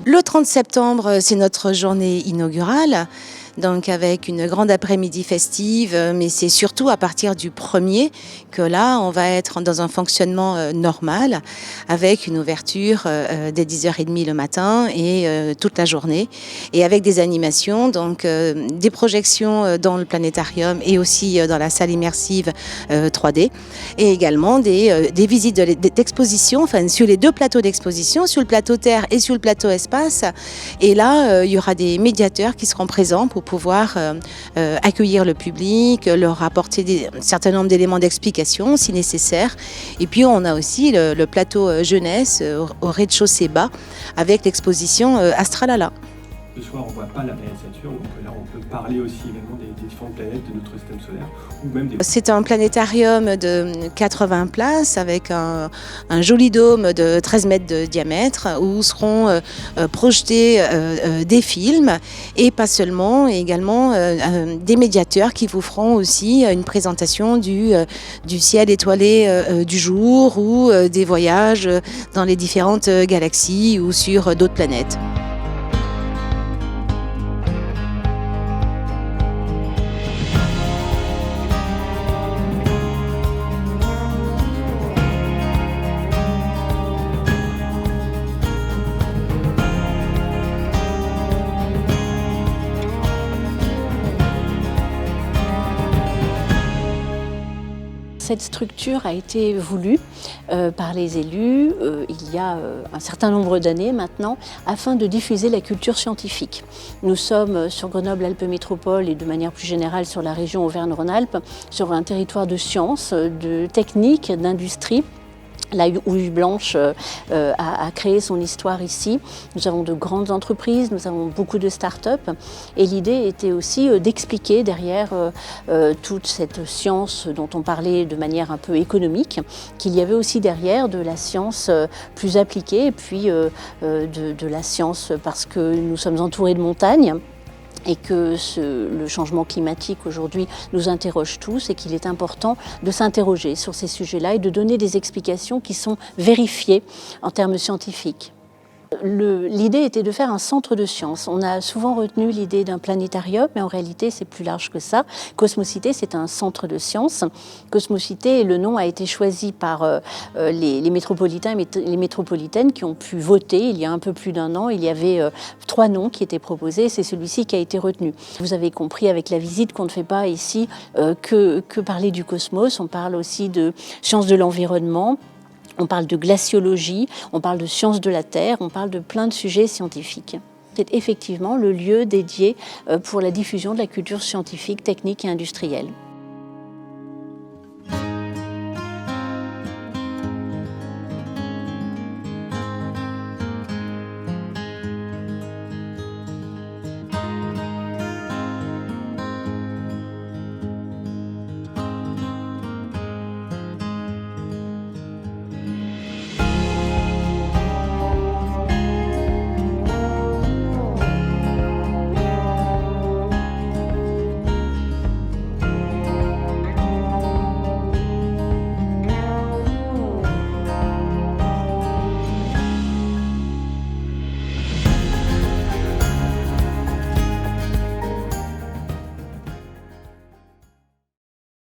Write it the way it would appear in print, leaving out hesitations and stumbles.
Le 30 septembre, c'est notre journée inaugurale, donc avec une grande après-midi festive, mais c'est surtout à partir du 1er que là, on va être dans un fonctionnement normal, avec une ouverture dès 10h30 le matin et toute la journée, et avec des animations, donc des projections dans le planétarium et aussi dans la salle immersive 3D, et également des visites d'exposition, enfin sur les deux plateaux d'exposition, sur le plateau Terre et sur le plateau Espace. Et là, il y aura des médiateurs qui seront présents pour pouvoir accueillir le public, leur apporter un certain nombre d'éléments d'explication si nécessaire. Et puis on a aussi le plateau jeunesse au rez-de-chaussée bas avec l'exposition Astralala. Ce soir, on ne voit pas la planète Saturne, donc là, on peut parler aussi également des différentes planètes de notre système solaire. Ou même des... C'est un planétarium de 80 places avec un joli dôme de 13 mètres de diamètre où seront projetés des films et pas seulement, et également des médiateurs qui vous feront aussi une présentation du ciel étoilé du jour ou des voyages dans les différentes galaxies ou sur d'autres planètes. Cette structure a été voulue par les élus il y a un certain nombre d'années maintenant afin de diffuser la culture scientifique. Nous sommes sur Grenoble-Alpes Métropole et de manière plus générale sur la région Auvergne-Rhône-Alpes, sur un territoire de sciences, de techniques, d'industrie. La Houille Blanche a créé son histoire ici. Nous avons de grandes entreprises, nous avons beaucoup de start-up. Et l'idée était aussi d'expliquer derrière toute cette science dont on parlait de manière un peu économique, qu'il y avait aussi derrière de la science plus appliquée et puis de la science parce que nous sommes entourés de montagnes. Et que le changement climatique aujourd'hui nous interroge tous et qu'il est important de s'interroger sur ces sujets-là et de donner des explications qui sont vérifiées en termes scientifiques. L'idée était de faire un centre de sciences. On a souvent retenu l'idée d'un planétarium, mais en réalité c'est plus large que ça. Cosmocité, c'est un centre de sciences. Cosmocité, le nom a été choisi par les métropolitains et les métropolitaines qui ont pu voter il y a un peu plus d'un an. Il y avait 3 noms qui étaient proposés, c'est celui-ci qui a été retenu. Vous avez compris avec la visite qu'on ne fait pas ici que parler du cosmos, on parle aussi de sciences de l'environnement. On parle de glaciologie, on parle de sciences de la Terre, on parle de plein de sujets scientifiques. C'est effectivement le lieu dédié pour la diffusion de la culture scientifique, technique et industrielle.